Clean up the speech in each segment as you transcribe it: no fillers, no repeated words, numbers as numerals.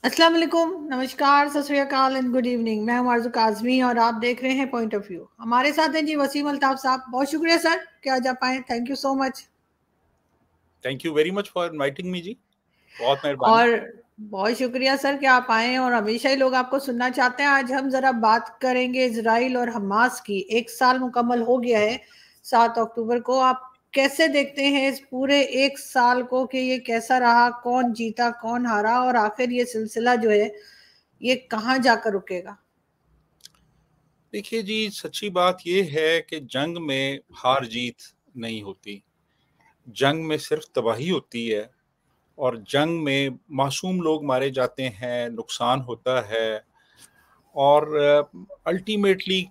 السلام علیکم، نمسکار، ست سری اکال اینڈ گڈ ایوننگ۔ میں ہوں آرزو کاظمی اور آپ دیکھ رہے ہیں پوائنٹ آف ویو۔ ہمارے ساتھ ہیں جی وسیم الطاف صاحب۔ بہت شکریہ سر کہ آج آپ آئیں، thank you so much. Thank you very much for inviting me جی، بہت مہربانی۔ اور بہت شکریہ سر کہ آپ آئیں، اور ہمیشہ ہی لوگ آپ کو سننا چاہتے ہیں۔ آج ہم ذرا بات کریں گے اسرائیل اور حماس کی۔ 1 سال مکمل ہو گیا ہے 7 اکتوبر کو۔ آپ کیسے دیکھتے ہیں اس پورے 1 سال کو کہ یہ کیسا رہا، کون جیتا کون ہارا، اور آخر یہ سلسلہ جو ہے یہ کہاں جا کر رکے گا؟ دیکھیے جی، سچی بات یہ ہے کہ جنگ میں ہار جیت نہیں ہوتی، جنگ میں صرف تباہی ہوتی ہے، اور جنگ میں معصوم لوگ مارے جاتے ہیں، نقصان ہوتا ہے، اور الٹیمیٹلی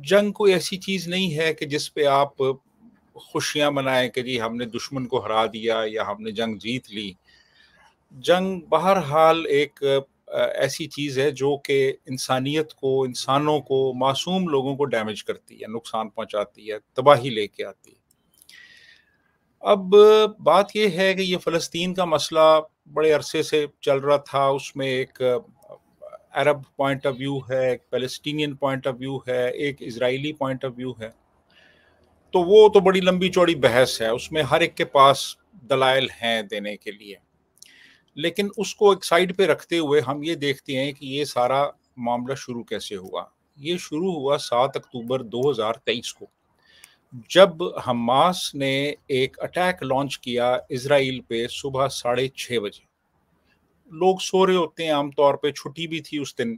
جنگ کوئی ایسی چیز نہیں ہے کہ جس پہ آپ خوشیاں منائیں کہ جی ہم نے دشمن کو ہرا دیا یا ہم نے جنگ جیت لی۔ جنگ بہرحال ایک ایسی چیز ہے جو کہ انسانیت کو، انسانوں کو، معصوم لوگوں کو ڈیمیج کرتی ہے، نقصان پہنچاتی ہے، تباہی لے کے آتی ہے۔ اب بات یہ ہے کہ یہ فلسطین کا مسئلہ بڑے عرصے سے چل رہا تھا، اس میں ایک عرب پوائنٹ آف ویو ہے، ایک پیلسٹینین پوائنٹ آف ویو ہے، ایک اسرائیلی پوائنٹ آف ویو ہے، تو وہ تو بڑی لمبی چوڑی بحث ہے، اس میں ہر ایک کے پاس دلائل ہیں دینے کے لیے۔ لیکن اس کو ایک سائیڈ پہ رکھتے ہوئے ہم یہ دیکھتے ہیں کہ یہ سارا معاملہ شروع کیسے ہوا۔ یہ شروع ہوا 7 اکتوبر 2023 کو، جب حماس نے ایک اٹیک لانچ کیا اسرائیل پہ صبح 6:30 بجے۔ لوگ سو رہے ہوتے ہیں، عام طور پہ چھٹی بھی تھی اس دن،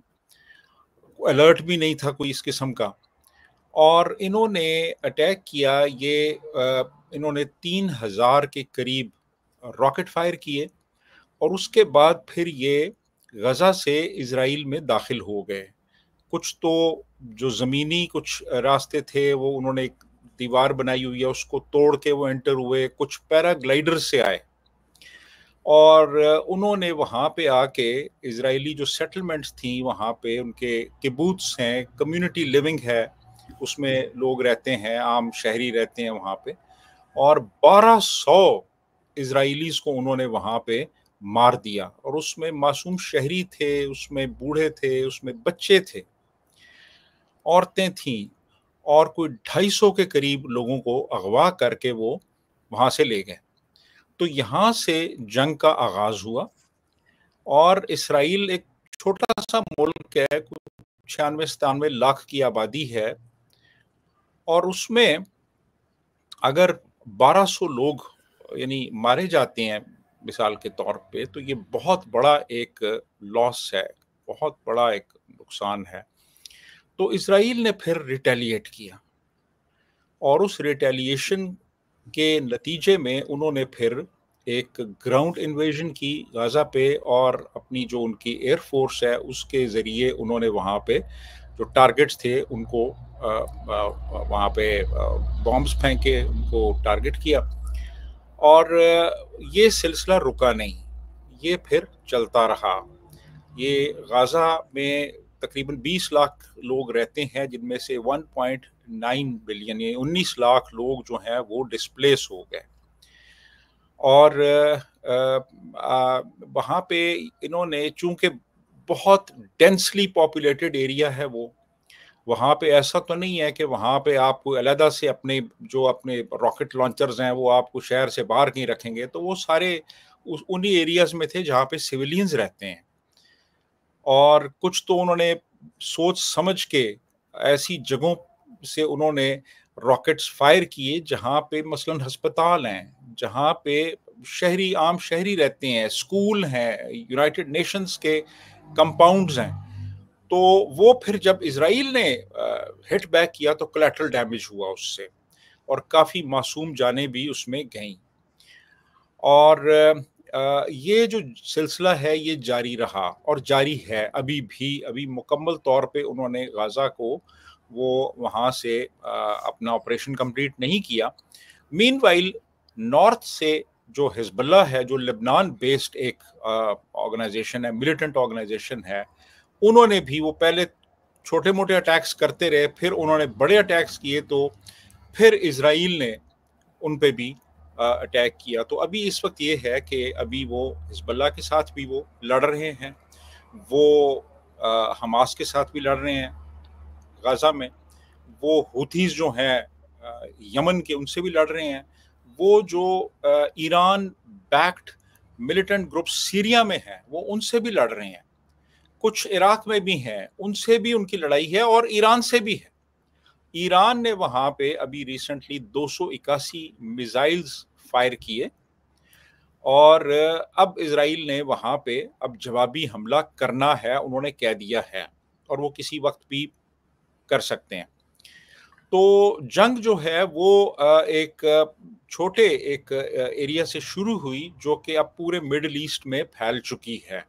الرٹ بھی نہیں تھا کوئی اس قسم کا، اور انہوں نے اٹیک کیا۔ انہوں نے 3000 کے قریب راکٹ فائر کیے، اور اس کے بعد پھر یہ غزہ سے اسرائیل میں داخل ہو گئے۔ کچھ تو جو زمینی کچھ راستے تھے وہ انہوں نے ایک دیوار بنائی ہوئی ہے، اس کو توڑ کے وہ انٹر ہوئے، کچھ پیرا گلائڈر سے آئے، اور انہوں نے وہاں پہ آ کے اسرائیلی جو سیٹلمنٹس تھیں وہاں پہ، ان کے کبوتس ہیں، کمیونٹی لیونگ ہے، اس میں لوگ رہتے ہیں، عام شہری رہتے ہیں وہاں پہ، اور 1200 اسرائیلیز کو انہوں نے وہاں پہ مار دیا، اور اس میں معصوم شہری تھے، اس میں بوڑھے تھے، اس میں بچے تھے، عورتیں تھیں، اور کوئی 250 کے قریب لوگوں کو اغوا کر کے وہ وہاں سے لے گئے۔ تو یہاں سے جنگ کا آغاز ہوا، اور اسرائیل ایک چھوٹا سا ملک ہے، 96-97 لاکھ کی آبادی ہے، اور اس میں اگر 1200 لوگ یعنی مارے جاتے ہیں مثال کے طور پہ، تو یہ بہت بڑا ایک لاس ہے، بہت بڑا ایک نقصان ہے۔ تو اسرائیل نے پھر ریٹیلیٹ کیا، اور اس ریٹیلیشن کے نتیجے میں انہوں نے پھر ایک گراؤنڈ انویژن کی غزہ پہ، اور اپنی جو ان کی ایئر فورس ہے اس کے ذریعے انہوں نے وہاں پہ جو ٹارگٹس تھے ان کو وہاں پہ بامبس پھینکے، ان کو ٹارگٹ کیا، اور یہ سلسلہ رکا نہیں، یہ پھر چلتا رہا۔ یہ غزہ میں تقریباً 20 لاکھ لوگ رہتے ہیں، جن میں سے 1.9 بلین یعنی 19 لاکھ لوگ جو ہیں وہ ڈسپلیس ہو گئے، اور وہاں پہ انہوں نے چونکہ بہت ڈینسلی پاپولیٹڈ ایریا ہے، وہاں پہ ایسا تو نہیں ہے کہ وہاں پہ آپ کو علیحدہ سے اپنے راکٹ لانچرز ہیں وہ آپ کو شہر سے باہر کہیں رکھیں گے، تو وہ سارے انہی ایریاز میں تھے جہاں پہ سویلینز رہتے ہیں، اور کچھ تو انہوں نے سوچ سمجھ کے ایسی جگہوں سے انہوں نے راکٹس فائر کیے جہاں پہ مثلاً ہسپتال ہیں، جہاں پہ عام شہری رہتے ہیں، اسکول ہیں، یونائٹڈ نیشنز کے کمپاؤنڈز ہیں۔ تو وہ پھر جب اسرائیل نے ہٹ بیک کیا تو کولیٹرل ڈیمیج ہوا اس سے، اور کافی معصوم جانیں بھی اس میں گئیں، اور یہ جو سلسلہ ہے یہ جاری رہا اور جاری ہے ابھی مکمل طور پہ انہوں نے غزہ کو وہ وہاں سے اپنا آپریشن کمپلیٹ نہیں کیا۔ مین وائل نارتھ سے جو حزب اللہ ہے، جو لبنان بیسڈ ایک آرگنائزیشن ہے، ملیٹنٹ آرگنائزیشن ہے، انہوں نے بھی وہ پہلے چھوٹے موٹے اٹیکس کرتے رہے، پھر انہوں نے بڑے اٹیکس کیے، تو پھر اسرائیل نے ان پہ بھی اٹیک کیا. تو ابھی اس وقت یہ ہے کہ ابھی وہ حزب اللہ کے ساتھ بھی وہ لڑ رہے ہیں, وہ حماس کے ساتھ بھی لڑ رہے ہیں غزہ میں, وہ ہوتھیز جو ہیں یمن کے ان سے بھی لڑ رہے ہیں, وہ جو Iran backed militant group Syria میں ہیں وہ ان سے بھی لڑ رہے ہیں, کچھ عراق میں بھی ہیں ان سے بھی ان کی لڑائی ہے, اور ایران سے بھی ہے. ایران نے وہاں پہ ابھی ریسنٹلی 281 میزائلز فائر کیے, اور اب اسرائیل نے وہاں پہ اب جوابی حملہ کرنا ہے, انہوں نے کہہ دیا ہے, اور وہ کسی وقت بھی کر سکتے ہیں. تو جنگ جو ہے وہ ایک چھوٹے ایک ایریا سے شروع ہوئی جو کہ اب پورے مڈل ایسٹ میں پھیل چکی ہے.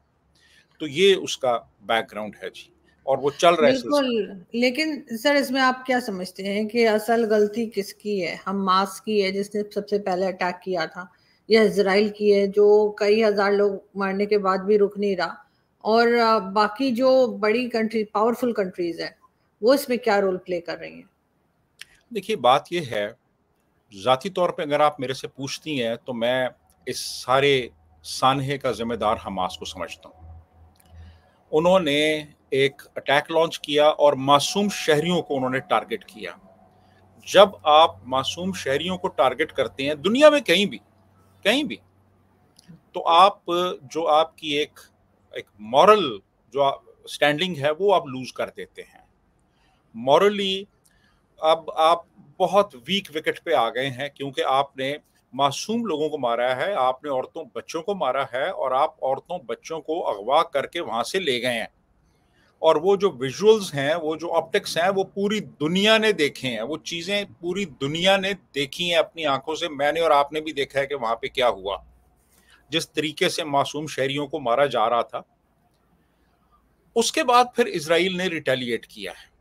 تو یہ اس کا بیک گراؤنڈ ہے جی, اور وہ چل رہا ہے بالکل. لیکن سر اس میں آپ کیا سمجھتے ہیں کہ اصل غلطی کس کی ہے؟ حماس کی ہے جس نے سب سے پہلے اٹیک کیا تھا, یا اسرائیل کی ہے جو کئی ہزار لوگ مارنے کے بعد بھی رک نہیں رہا, اور باقی جو بڑی کنٹری پاورفل کنٹریز ہیں وہ اس میں کیا رول پلے کر رہی ہیں؟ دیکھیے بات یہ ہے, ذاتی طور پہ اگر آپ میرے سے پوچھتی ہیں تو میں اس سارے سانحے کا ذمہ دار حماس کو سمجھتا ہوں. انہوں نے ایک اٹیک لانچ کیا اور معصوم شہریوں کو انہوں نے ٹارگٹ کیا. جب آپ معصوم شہریوں کو ٹارگٹ کرتے ہیں دنیا میں کہیں بھی تو آپ جو آپ کی ایک مورل جو سٹینڈنگ ہے وہ آپ لوز کر دیتے ہیں. مورلی اب آپ بہت ویک وکٹ پہ آ گئے ہیں, کیونکہ آپ نے معصوم لوگوں کو مارا ہے, آپ نے عورتوں بچوں کو مارا ہے, اور آپ عورتوں بچوں کو اغوا کر کے وہاں سے لے گئے ہیں. اور وہ جو ویژولز ہیں, وہ جو آپٹکس ہیں, وہ پوری دنیا نے دیکھے ہیں, وہ چیزیں پوری دنیا نے دیکھی ہیں اپنی آنکھوں سے. میں نے اور آپ نے بھی دیکھا ہے کہ وہاں پہ کیا ہوا, جس طریقے سے معصوم شہریوں کو مارا جا رہا تھا. اس کے بعد پھر اسرائیل نے ریٹیلیٹ کیا ہے,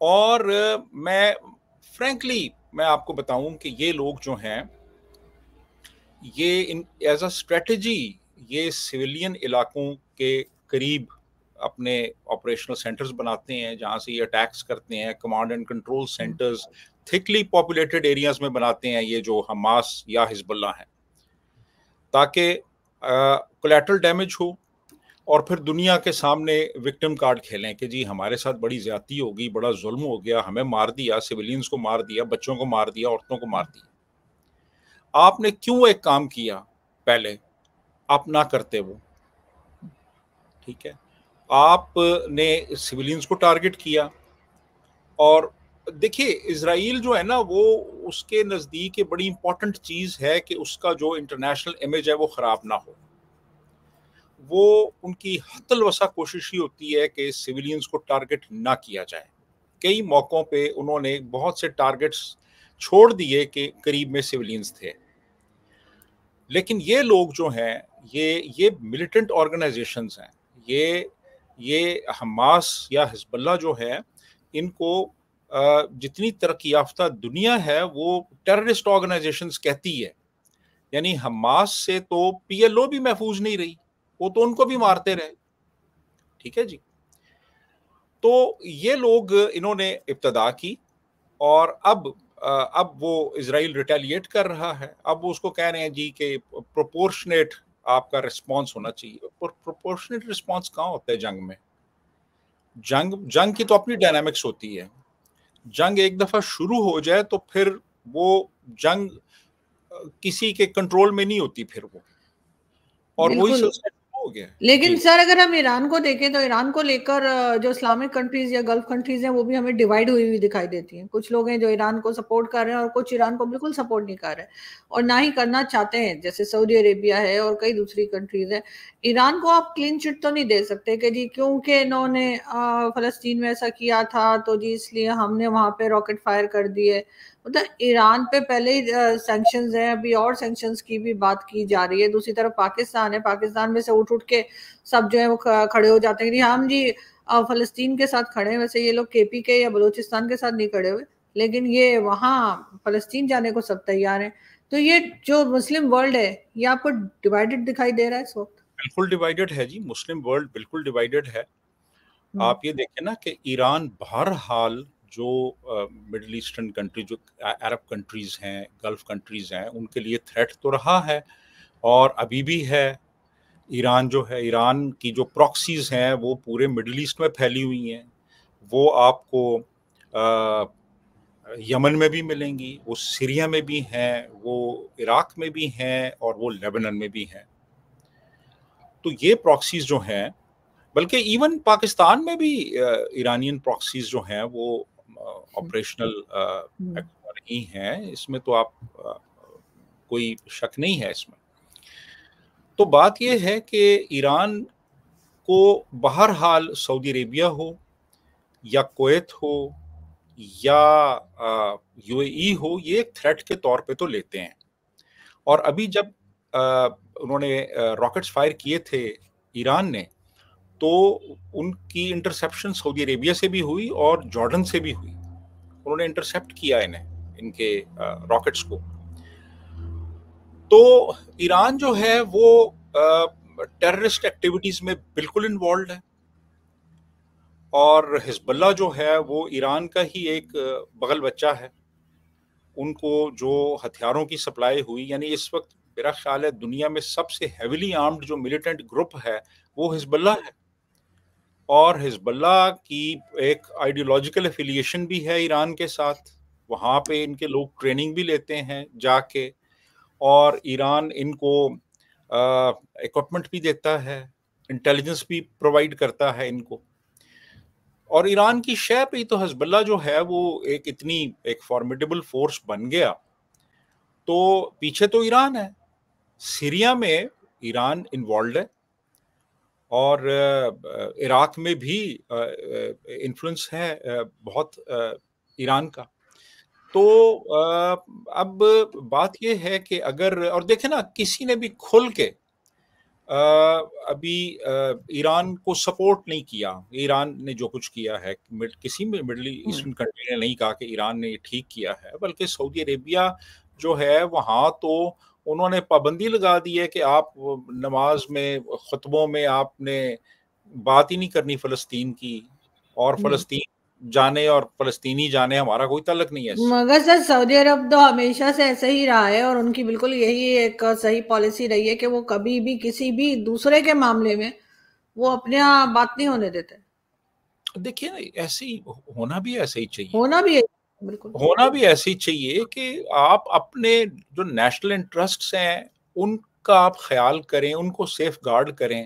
اور میں فرینکلی میں آپ کو بتاؤں کہ یہ لوگ جو ہیں یہ ایز اے اسٹریٹجی یہ سویلین علاقوں کے قریب اپنے آپریشنل سینٹرز بناتے ہیں جہاں سے یہ اٹیکس کرتے ہیں. Command and control centres تھکلی populated areas میں بناتے ہیں یہ جو حماس یا حزب اللہ ہیں, تاکہ کولیٹرل ڈیمیج ہو, اور پھر دنیا کے سامنے وکٹم کارڈ کھیلیں کہ جی ہمارے ساتھ بڑی زیادتی ہو گئی, بڑا ظلم ہو گیا, ہمیں مار دیا, سویلینز کو مار دیا, بچوں کو مار دیا, عورتوں کو مار دیا. آپ نے کیوں ایک کام کیا پہلے, آپ نہ کرتے وہ, ٹھیک ہے, آپ نے سویلینز کو ٹارگٹ کیا. اور دیکھیے اسرائیل جو ہے نا وہ اس کے نزدیک یہ بڑی امپورٹنٹ چیز ہے کہ اس کا جو انٹرنیشنل امیج ہے وہ خراب نہ ہو. وہ ان کی حتی الوسع کوشش ہی ہوتی ہے کہ سویلینز کو ٹارگٹ نہ کیا جائے. کئی موقعوں پہ انہوں نے بہت سے ٹارگٹس چھوڑ دیے کہ قریب میں سویلینز تھے. لیکن یہ لوگ جو ہیں یہ ملیٹنٹ آرگنائزیشنز ہیں, یہ حماس یا حزب اللہ جو ہے, ان کو جتنی ترقی یافتہ دنیا ہے وہ ٹیررسٹ آرگنائزیشنز کہتی ہے. یعنی حماس سے تو پی ایل او بھی محفوظ نہیں رہی, وہ تو ان کو بھی مارتے رہے. ٹھیک ہے جی, تو یہ لوگ انہوں نے ابتدا کی, اور اب وہ اسرائیل ریٹیلیٹ کر رہا ہے. اب وہ اس کو کہہ رہے ہیں جی کہ پروپورشنیٹ آپ کا ریسپانس ہونا چاہیے. پروپورشنیٹ ریسپانس کہاں ہوتا ہے جنگ میں؟ جنگ کی تو اپنی ڈائنامکس ہوتی ہے. جنگ ایک دفعہ شروع ہو جائے تو پھر وہ جنگ کسی کے کنٹرول میں نہیں ہوتی پھر وہ, اور وہی بالکل. سلسلہ ہو گیا. لیکن جی سر اگر ہم ایران کو دیکھیں تو ایران کو لے کر جو اسلامک کنٹریز یا گلف کنٹریز ہیں وہ بھی ہمیں ڈیوائیڈ ہوئی ہوئی دکھائی دیتی ہیں. کچھ لوگ ہیں جو ایران کو سپورٹ کر رہے ہیں اور کچھ ایران کو بالکل سپورٹ نہیں کر رہے اور نہ ہی کرنا چاہتے ہیں, جیسے سعودی عربیہ ہے اور کئی دوسری کنٹریز ہیں. ایران کو آپ کلین چٹ تو نہیں دے سکتے کہ جی کیونکہ انہوں نے فلسطین میں ایسا کیا تھا تو جی اس لیے ہم نے وہاں پہ راکٹ فائر کر دیے. مطلب ایران پہ پہلے ہی سینکشنز ہیں, ابھی اور سینکشنز کی بھی بات کی جا رہی ہے. دوسری طرف پاکستان ہے, پاکستان میں سے اٹھ کے سب جو ہے وہ کھڑے ہو جاتے ہیں ہم جی فلسطین کے ساتھ کھڑے ہیں. ویسے یہ لوگ کے پی کے یا بلوچستان کے ساتھ نہیں کھڑے ہوئے, لیکن یہ وہاں فلسطین جانے کو سب تیار ہیں. تو یہ جو مسلم ورلڈ ہے یہ آپ کو ڈیوائیڈڈ دکھائی دے رہا ہے اس وقت؟ بالکل ڈیوائیڈڈ ہے جی, مسلم ورلڈ بالکل ڈیوائیڈڈ ہے. آپ یہ دیکھیں نا کہ ایران بہرحال جو مڈل ایسٹرن کنٹری، جو عرب کنٹریز ہیں، گلف کنٹریز ہیں، ان کے لیے تھریٹ تو رہا ہے اور ابھی بھی ہے۔ ایران جو ہے، ایران کی جو پراکسیز ہیں وہ پورے مڈل ایسٹ میں پھیلی ہوئی ہیں، وہ آپ کو یمن میں بھی ملیں گی، وہ سیریا میں بھی ہیں، وہ عراق میں بھی ہیں، اور وہ لیبنن میں بھی ہیں۔ تو یہ پراکسیز جو ہیں، بلکہ ایون پاکستان میں بھی ایرانین پراکسیز جو ہیں وہ آپریشنل نہیں ہیں، اس میں تو آپ کوئی شک نہیں ہے اس میں۔ تو بات یہ ہے کہ ایران کو بہرحال سعودی عربیہ ہو یا کویت ہو یا یو اے ای ہو، یہ ایک تھریٹ کے طور پہ تو لیتے ہیں۔ اور ابھی جب انہوں نے راکٹس فائر کیے تھے ایران نے، تو ان کی انٹرسیپشن سعودی عربیہ سے بھی ہوئی اور جارڈن سے بھی ہوئی، انہوں نے انٹرسیپٹ کیا ان کے راکٹس کو۔ تو ایران جو ہے وہ ٹیررسٹ ایکٹیویٹیز میں بالکل انوالوڈ ہے، اور حزب اللہ جو ہے وہ ایران کا ہی ایک بغل بچہ ہے۔ ان کو جو ہتھیاروں کی سپلائی ہوئی، یعنی اس وقت میرا خیال ہے دنیا میں سب سے ہیویلی آرمڈ جو ملیٹنٹ گروپ ہے وہ حزب اللہ ہے، اور حزب اللہ کی ایک آئیڈیولوجیکل ایفیلیشن بھی ہے ایران کے ساتھ، وہاں پہ ان کے لوگ ٹریننگ بھی لیتے ہیں جا کے، اور ایران ان کو اکوپمنٹ بھی دیتا ہے، انٹیلیجنس بھی پرووائڈ کرتا ہے ان کو۔ اور ایران کی شے پہ تو حزب اللہ جو ہے وہ اتنی ایک فارمیڈیبل فورس بن گیا، تو پیچھے تو ایران ہے۔ سیریا میں ایران انوالوڈ ہے، اور عراق میں بھی انفلوئنس ہے بہت ایران کا۔ تو اب بات یہ ہے کہ اگر، اور دیکھیں نا، کسی نے بھی کھل کے ابھی ایران کو سپورٹ نہیں کیا۔ ایران نے جو کچھ کیا ہے، کسی میں مڈل ایسٹرن کنٹری نے نہیں کہا کہ ایران نے یہ ٹھیک کیا ہے، بلکہ سعودی عربیہ جو ہے وہاں تو انہوں نے پابندی لگا دی ہے کہ آپ نماز میں، خطبوں میں آپ نے بات ہی نہیں کرنی فلسطین کی، اور فلسطین جانے اور فلسطینی جانے ہمارا کوئی تعلق نہیں ہے۔ مگر سر سعودی عرب تو ہمیشہ سے ایسے ہی رہا ہے، اور ان کی بالکل یہی ایک صحیح پالیسی رہی ہے کہ وہ کبھی بھی کسی بھی دوسرے کے معاملے میں وہ اپنے یہاں بات نہیں ہونے دیتے۔ دیکھیے ایسے ہی ہونا بھی ایسے ہی چاہیے، ہونا بھی ہے، بالکل ہونا بھی ایسے ہی چاہیے کہ آپ اپنے جو نیشنل انٹرسٹس ہیں ان کا آپ خیال کریں، ان کو سیف گارڈ کریں۔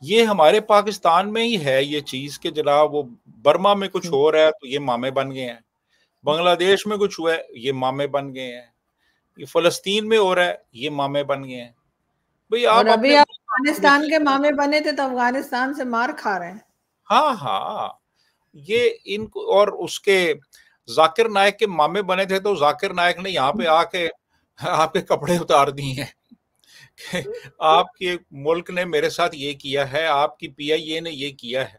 یہ ہمارے پاکستان میں ہی ہے یہ چیز کہ جناب وہ برما میں کچھ ہو رہا ہے تو یہ مامے بن گئے ہیں، بنگلہ دیش میں کچھ ہوا ہے یہ مامے بن گئے ہیں، یہ فلسطین میں ہو رہا ہے یہ مامے بن گئے ہیں۔ بھئی اور آپ ابھی اپنے افغانستان کے مامے بنے تھے تو افغانستان سے مار کھا رہے ہیں۔ ہاں یہ ان کو، اور اس کے ذاکر نائک کے مامے بنے تھے تو ذاکر نائک نے یہاں پہ آ کے آپ کے کپڑے اتار دیے ہیں کہ آپ کے ملک نے میرے ساتھ یہ کیا ہے، آپ کی پی آئی اے نے یہ کیا ہے۔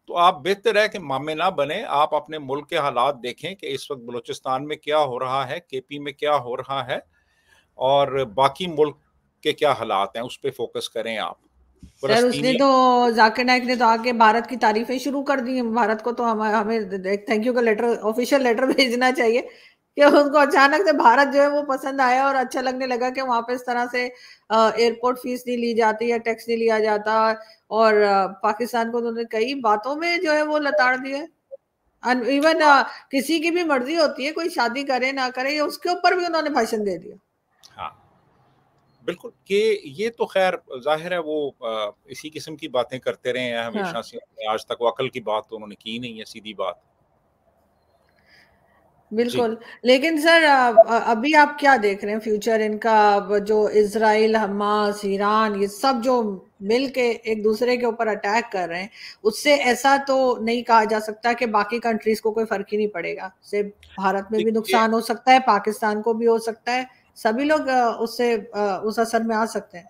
تو آپ بہتر ہے کہ مامے نہ بنے، آپ اپنے ملک کے حالات دیکھیں کہ اس وقت بلوچستان میں کیا ہو رہا ہے، کے پی میں کیا ہو رہا ہے، اور باقی ملک کے کیا حالات ہیں اس پہ فوکس کریں آپ۔ سر اس نے تو، ذاکر نائک نے تو آگے بھارت کی تعریفیں شروع کر دی ہیں۔ بھارت کو تو ہمیں ایک تھینک یو کا لیٹر، آفیشیل لیٹر بھیجنا چاہیے کہ ان کو اچانک سے بھارت جو ہے وہ پسند آیا اور اچھا لگنے لگا کہ وہاں پہ اس طرح سے ایئرپورٹ فیس نہیں لی جاتی یا ٹیکس نہیں لیا جاتا، اور پاکستان کو انہوں نے کئی باتوں میں جو ہے وہ لتاڑ دیا۔ ایون کسی کی بھی مرضی ہوتی ہے کوئی شادی کرے نہ کرے، اس کے اوپر بھی انہوں نے بھاشن دے دیا۔ ہاں بالکل، کہ یہ تو خیر ظاہر ہے وہ اسی قسم کی باتیں کرتے رہے ہیں ہمیشہ سے، آج تک وہ عقل کی بات تو انہوں نے کی نہیں ہے، سیدھی بات۔ بالکل، لیکن سر ابھی آپ کیا دیکھ رہے ہیں فیوچر ان کا؟ جو اسرائیل، حماس، ایران، یہ سب جو مل کے ایک دوسرے کے اوپر اٹیک کر رہے ہیں، اس سے ایسا تو نہیں کہا جا سکتا کہ باقی کنٹریز کو کوئی فرق ہی نہیں پڑے گا؟ سے بھارت میں بھی نقصان ہو سکتا ہے، پاکستان کو بھی ہو سکتا ہے، سبھی لوگ اس سے اس اثر میں آ سکتے ہیں۔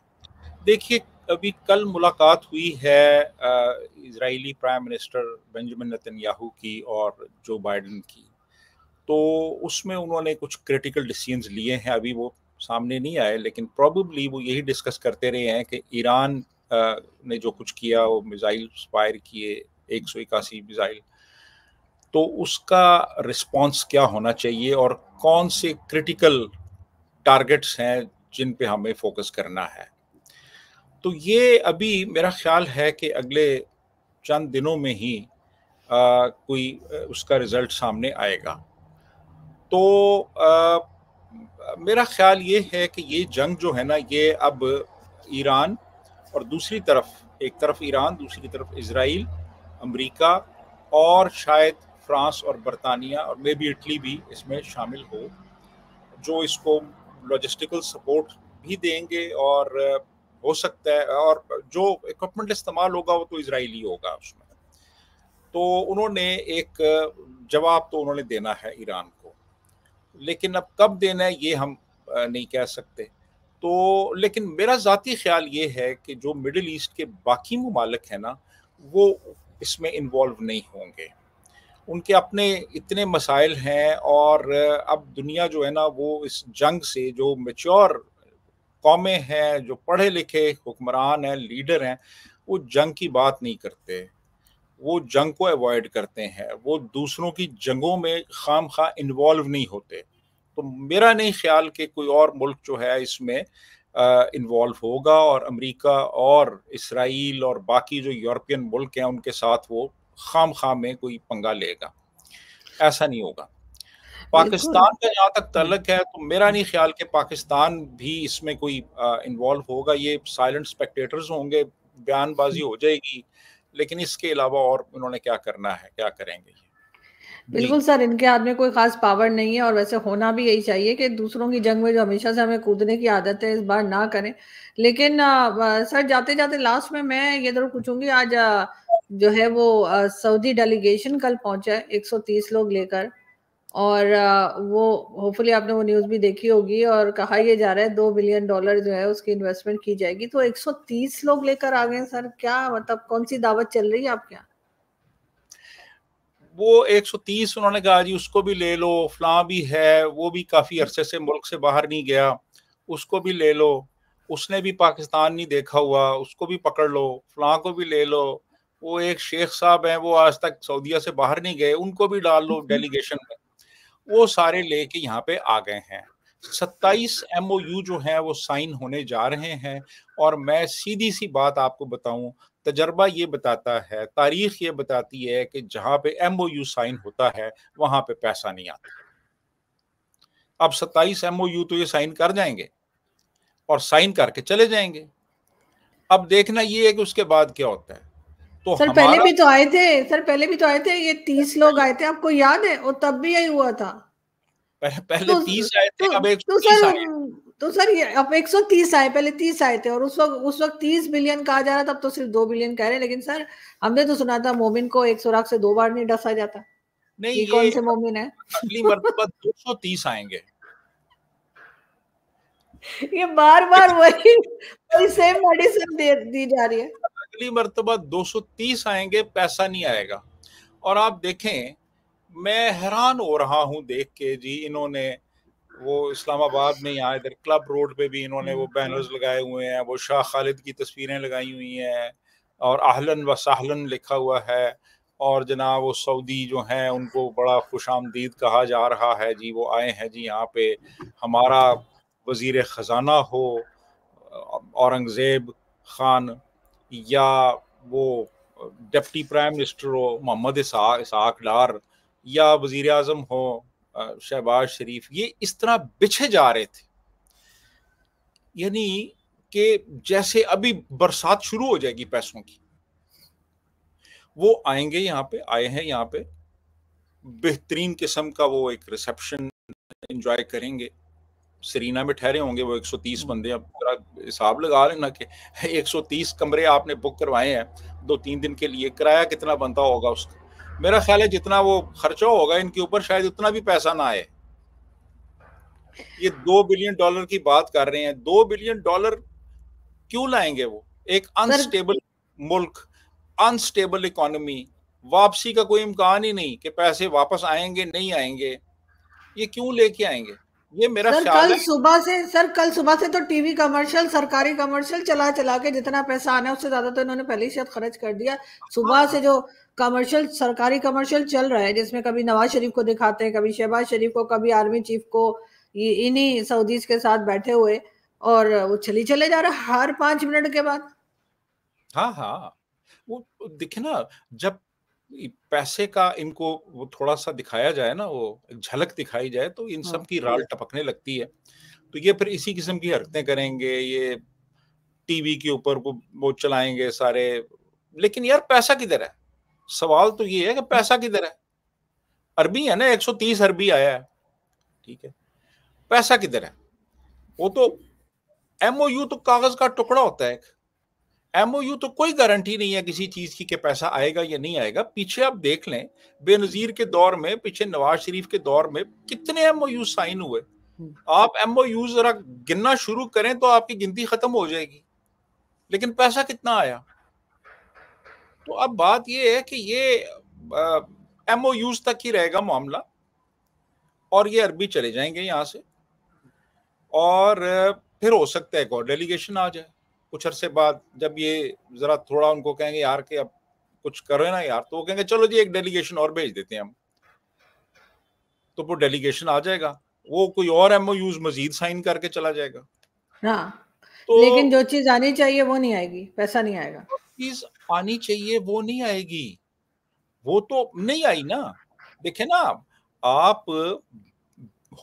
دیکھیے ابھی کل ملاقات ہوئی ہے Israeli prime minister Benjamin Netanyahu کی اور جو بائیڈن کی، تو اس میں انہوں نے کچھ کریٹیکل ڈیسیژنز لیے ہیں، ابھی وہ سامنے نہیں آئے، لیکن پروبیبلی وہ یہی ڈسکس کرتے رہے ہیں کہ ایران نے جو کچھ کیا، وہ میزائل فائر کیے 181 میزائل، تو اس کا رسپانس کیا ہونا چاہیے اور کون سے کرٹیکل ٹارگٹس ہیں جن پہ ہمیں فوکس کرنا ہے. تو یہ ابھی میرا خیال ہے کہ اگلے چند دنوں میں ہی کوئی اس کا رزلٹ سامنے آئے گا. تو میرا خیال یہ ہے کہ یہ جنگ جو ہے نا، یہ اب ایران اور دوسری طرف، ایک طرف ایران، دوسری طرف اسرائیل، امریکہ اور شاید فرانس اور برطانیہ اور مے بی اٹلی بھی اس میں شامل ہو، جو اس کو لاجسٹیکل سپورٹ بھی دیں گے، اور ہو سکتا ہے اور جو اکوپمنٹ استعمال ہوگا وہ تو اسرائیلی ہوگا اس میں. تو انہوں نے ایک جواب تو انہوں نے دینا ہے ایران کو، لیکن اب کب دینا ہے یہ ہم نہیں کہہ سکتے. تو لیکن میرا ذاتی خیال یہ ہے کہ جو مڈل ایسٹ کے باقی ممالک ہیں نا، وہ اس میں انوالو نہیں ہوں گے. ان کے اپنے اتنے مسائل ہیں، اور اب دنیا جو ہے نا وہ اس جنگ سے، جو میچور قومیں ہیں، جو پڑھے لکھے حکمران ہیں، لیڈر ہیں، وہ جنگ کی بات نہیں کرتے، وہ جنگ کو ایوائڈ کرتے ہیں، وہ دوسروں کی جنگوں میں خام خواہ انوالو نہیں ہوتے. تو میرا نہیں خیال کہ کوئی اور ملک جو ہے اس میں انوالو ہوگا، اور امریکہ اور اسرائیل اور باقی جو یورپین ملک ہیں ان کے ساتھ وہ خام خواہ میں کوئی پنگا لے گا. ایسا نہیں ہوگا. پاکستان کا جہاں تک تعلق ہے تو میرا نہیں خیال کہ پاکستان بھی اس میں کوئی انوالو ہوگا. یہ سائلنٹ اسپیکٹیٹرز ہوں گے، بیان بازی ہو جائے گی، لیکن اس کے علاوہ اور انہوں نے کیا کرنا ہے، کیا کریں گے. بالکل سر، ان کے ہاتھ میں کوئی خاص پاور نہیں ہے، اور ویسے ہونا بھی یہی چاہیے کہ دوسروں کی جنگ میں جو ہمیشہ سے ہمیں کودنے کی عادت ہے اس بار نہ کریں. لیکن سر جاتے جاتے لاسٹ میں یہ ضرور پوچھوں گی، آج جو ہے وہ سعودی ڈیلیگیشن کل پہنچا ہے 130 لوگ لے کر، اور وہ ہوپفلی آپ نے وہ نیوز بھی دیکھی ہوگی، اور کہا یہ جا رہا ہے $2 بلین جو ہے اس کی انویسٹمنٹ کی جائے گی. تو 130 لوگ لے کر آ گئے سر، کیا مطلب کون سی دعوت چل رہی ہے آپ کے یہاں؟ وہ 130 انہوں نے کہا جی اس کو بھی لے لو، فلاں بھی ہے، وہ بھی کافی عرصے سے ملک سے باہر نہیں گیا، اس کو بھی لے لو، اس نے بھی پاکستان نہیں دیکھا ہوا، اس کو بھی پکڑ لو، فلاں کو بھی لے لو، وہ ایک شیخ صاحب ہیں وہ آج تک سعودیہ سے باہر نہیں گئے، ان کو بھی ڈال لو ڈیلیگیشن میں. وہ سارے لے کے یہاں پہ آ گئے ہیں. 27 MOU جو ہیں وہ سائن ہونے جا رہے ہیں. اور میں سیدھی سی بات آپ کو بتاؤں، تجربہ یہ بتاتا ہے، تاریخ یہ بتاتی ہے کہ جہاں پہ MOU سائن ہوتا ہے وہاں پہ پیسہ نہیں آتا. اب 27 MOU تو یہ سائن کر جائیں گے اور سائن کر کے چلے جائیں گے. اب دیکھنا یہ ہے کہ اس کے بعد کیا ہوتا ہے. تو سر پہلے بھی تو آئے تھے، یہ 30 لوگ آئے تھے، آپ کو یاد ہے؟ اور تب بھی یہی ہوا تھا. پہلے 30 آئے تھے، اب 130 آئے. تو سر یہ اب 130 آئے، پہلے 30 آئے تھے، اور اس وقت 30 بلین کہا جا رہا تھا، اب تو صرف 2 بلین کہہ رہے ہیں. لیکن سر ہم نے تو سنا تھا مومن کو ایک سوراخ سے 2 بار نہیں ڈسا جاتا. نہیں، یہ کون سے مومن ہے؟ اگلی مرتبہ 230 آئیں گے. یہ بار بار وہی سیم میڈیسن دی جا رہی ہے. اگلی مرتبہ 230 آئیں گے، پیسہ نہیں آئے گا. اور آپ دیکھیں، میں حیران ہو رہا ہوں دیکھ کے جی، انہوں نے وہ اسلام آباد میں یہاں ادھر کلب روڈ پہ بھی انہوں نے وہ بینرز لگائے ہوئے ہیں، وہ شاہ خالد کی تصویریں لگائی ہوئی ہیں، اور اہلن و سہلن لکھا ہوا ہے، اور جناب وہ سعودی جو ہیں ان کو بڑا خوش آمدید کہا جا رہا ہے جی، وہ آئے ہیں جی یہاں پہ، ہمارا وزیر خزانہ ہو اورنگزیب خان، یا وہ ڈپٹی پرائم منسٹر ہو محمد اسحاق ڈار، یا وزیر اعظم ہو شہباز شریف، یہ اس طرح بچھے جا رہے تھے. یعنی کہ جیسے ابھی برسات شروع ہو جائے گی پیسوں کی. وہ آئیں گے یہاں پہ، آئے ہیں یہاں پہ، بہترین قسم کا وہ ایک ریسپشن انجوائے کریں گے. سرینا میں ٹھہرے ہوں گے وہ 130 بندے. اب حساب لگا لینا کہ 130 کمرے آپ نے بک کروائے ہیں 2-3 دن کے لیے، کرایہ کتنا بنتا ہوگا اس کا. میرا خیال ہے جتنا وہ خرچہ ہوگا ان کے اوپر شاید اتنا بھی پیسہ نہ آئے. یہ $2 بلین کی بات کر رہے ہیں. $2 بلین کیوں لائیں گے وہ؟ ایک انسٹیبل ملک، انسٹیبل اکانومی، واپسی کا کوئی امکان ہی نہیں کہ پیسے واپس آئیں گے نہیں آئیں گے. یہ کیوں لے کے آئیں گے؟ یہ میرا سر خیال ہے کل صبح سے تو ٹی وی کمرشل، سرکاری کمرشل چلا کے جتنا پیسہ آنا ہے اس سے زیادہ تو انہوں نے پہلے ہی شاید خرچ کر دیا. صبح سے جو کمرشل، سرکاری کمرشل چل رہا ہے جس میں کبھی نواز شریف کو دکھاتے ہیں، کبھی شہباز شریف کو، کبھی آرمی چیف کو، انہی سعودیز کے ساتھ بیٹھے ہوئے، اور وہ چلے جا رہا ہر 5 منٹ کے بعد. ہاں وہ دیکھیں نا، جب پیسے کا ان کو وہ تھوڑا سا دکھایا جائے نا، وہ جھلک دکھائی جائے تو ان سب کی رال ٹپکنے لگتی ہے. تو یہ پھر اسی قسم کی حرکتیں کریں گے، یہ ٹی وی کے اوپر وہ چلائیں گے سارے. لیکن یار پیسہ کدھر ہے؟ سوال تو یہ ہے کہ پیسہ کدھر ہے؟ عربی ہے نا، 130 اربی آیا ہے، ٹھیک ہے، پیسہ کدھر ہے؟ وہ تو ایم او یو تو کاغذ کا ٹکڑا ہوتا ہے. ایم او یو تو کوئی گارنٹی نہیں ہے کسی چیز کی کہ پیسہ آئے گا یا نہیں آئے گا. پیچھے آپ دیکھ لیں، بے نظیر کے دور میں، پیچھے نواز شریف کے دور میں کتنے ایم او یو سائن ہوئے. آپ ایم او یو ذرا گننا شروع کریں تو آپ کی گنتی ختم ہو جائے گی. لیکن پیسہ کتنا آیا؟ تو اب بات یہ ہے کہ یہ ایم او یوز تک ہی رہے گا معاملہ، اور یہ عربی چلے جائیں گے یہاں سے، اور پھر ہو سکتا ہے ایک اور ڈیلیگیشن آ جائے کچھ عرصے بعد. جب یہ ذرا تھوڑا ان کو کہیں گے یار کہ اب کچھ کرو نا یار، تو وہ کہیں گے چلو جی ایک ڈیلیگیشن اور بھیج دیتے ہیں ہم. تو وہ ڈیلیگیشن آ جائے گا، وہ کوئی اور ایم او یوز مزید سائن کر کے چلا جائے گا. ہاں، تو لیکن جو چیز آنی چاہیے وہ نہیں آئے گی، پیسہ نہیں آئے گا. چیز آنی چاہیے وہ نہیں آئے گی، وہ تو نہیں آئی نا. دیکھیں نا، آپ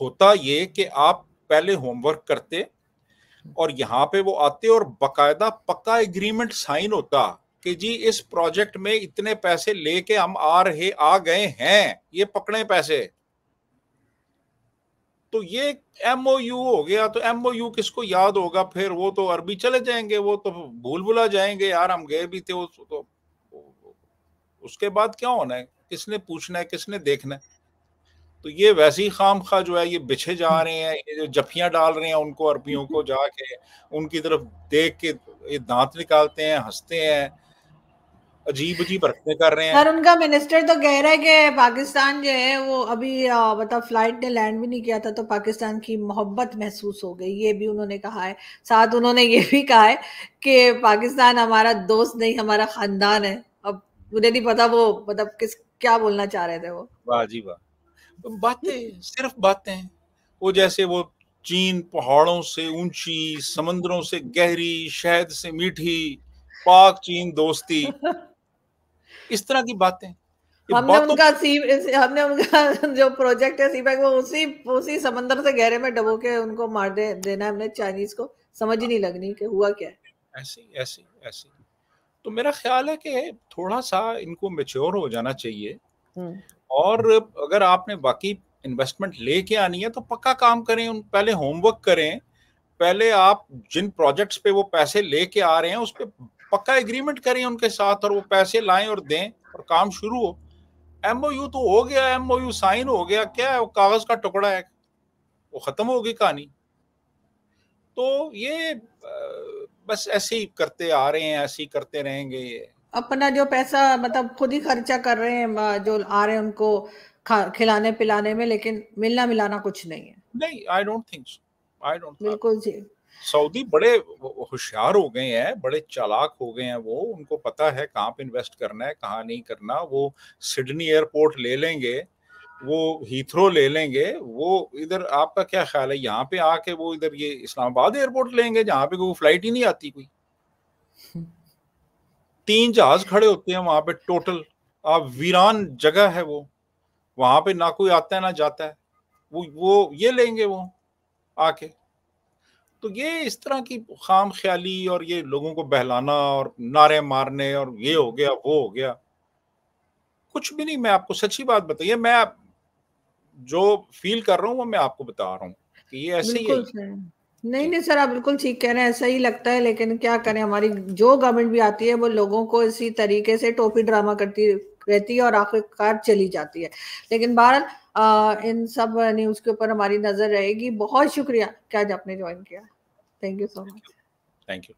ہوتا یہ کہ آپ پہلے ہوم ورک کرتے اور یہاں پہ وہ آتے اور باقاعدہ پکا ایگریمنٹ سائن ہوتا کہ جی اس پروجیکٹ میں اتنے پیسے لے کے ہم آ گئے ہیں، یہ پکڑے پیسے. تو یہ ایم او یو ہو گیا. تو ایم او یو کس کو یاد ہوگا پھر؟ وہ تو عربی چلے جائیں گے، وہ تو بھول بھلا جائیں گے، یار ہم گئے بھی تھے. تو اس کے بعد کیا ہونا ہے؟ کس نے پوچھنا ہے؟ کس نے دیکھنا ہے؟ تو یہ ویسے ہی خام خواہ جو ہے یہ بچھے جا رہے ہیں، یہ جو جفیاں ڈال رہے ہیں ان کو، عربیوں کو جا کے ان کی طرف دیکھ کے یہ دانت نکالتے ہیں، ہنستے ہیں، عجیب عجیب حرکتیں کر رہے ہیں. سر ان کا منسٹر تو کہہ رہا ہے کہ پاکستان جو ہے وہ ابھی مطلب فلائٹ نے لینڈ بھی نہیں کیا تھا تو پاکستان کی محبت محسوس ہو گئی، یہ بھی انہوں نے کہا ہے. ساتھ انہوں نے یہ بھی کہا ہے کہ پاکستان ہمارا دوست نہیں، ہمارا خاندان ہے. اب مجھے نہیں پتا وہ مطلب کیا بولنا چاہ رہے تھے وہ. واہ جی واہ، باتیں صرف باتیں. وہ جیسے وہ چین پہاڑوں سے اونچی، سمندروں سے گہری، شہد سے میٹھی، پاک چین دوستی، اس طرح کی باتیں. ہم نے ان کا جو پروجیکٹ ہے سی پیک، وہ اسی سمندر سے گہرے میں ڈبو کے ان کو مار دینا ہے ہم نے چائنیز کو. سمجھ ہی نہیں لگنی کہ ہوا کیا ہے. ایسی. تو میرا خیال ہے کہ تھوڑا سا ان کو میچور ہو جانا چاہیے، اور اگر آپ نے باقی انویسٹمنٹ لے کے آنی ہے تو پکا کام کریں، پہلے ہوم ورک کریں. پہلے آپ جن پروجیکٹس پہ وہ پیسے لے کے آ رہے ہیں اس پہ پکا ایگریمنٹ کریں ان کے ساتھ، اور وہ پیسے لائیں اور دیں اور کام شروع ہو. ایم او یو تو ہو گیا، ایم او یو سائن ہو گیا، کیا ہے وہ کاغذ کا ٹکڑا ہے، وہ ختم ہو گئی کہانی. تو یہ بس ایسے ہی کرتے آ رہے ہیں، ایسے ہی کرتے رہیں گے. اپنا جو پیسہ مطلب خود ہی خرچہ کر رہے ہیں جو آ رہے ہیں ان کو کھلانے پلانے میں، لیکن ملنا ملانا کچھ نہیں ہے. نہیں، آئی ڈونٹ تھنک سو. بالکل جی. سعودی بڑے ہوشیار ہو گئے ہیں، بڑے چالاک ہو گئے ہیں. وہ ان کو پتا ہے کہاں پہ انویسٹ کرنا ہے، کہاں نہیں کرنا. وہ سڈنی ایئرپورٹ لے لیں گے، وہ ہیتھرو لے لیں گے. وہ ادھر آپ کا کیا خیال ہے یہاں پہ آ کے وہ ادھر یہ اسلام آباد ایئرپورٹ لیں گے جہاں پہ کوئی فلائٹ ہی نہیں آتی کوئی؟ 3 جہاز کھڑے ہوتے ہیں وہاں پہ ٹوٹل. آپ ویران جگہ ہے وہ، وہاں پہ نہ کوئی آتا ہے نہ جاتا ہے. وہ یہ لیں گے وہ آ کے. تو یہ اس طرح کی خام خیالی اور یہ لوگوں کو بہلانا اور نعرے مارنے اور یہ ہو گیا وہ ہو گیا، کچھ بھی نہیں. میں آپ کو سچی بات بتائیے، میں جو فیل کر رہا ہوں وہ میں آپ کو بتا رہا ہوں کہ یہ ایسے ہی ہے. بالکل نہیں سر، آپ بالکل ٹھیک کہہ رہے ہیں، ایسا ہی لگتا ہے. لیکن کیا کریں، ہماری جو گورنمنٹ بھی آتی ہے وہ لوگوں کو اسی طریقے سے ٹوپی ڈرامہ کرتی رہتی ہے اور آخرکار چلی جاتی ہے. لیکن بہرحال ان سب نیوز کے اوپر ہماری نظر رہے گی. بہت شکریہ کہ آج آپ نے جوائن کیا. Thank you so much. Thank you.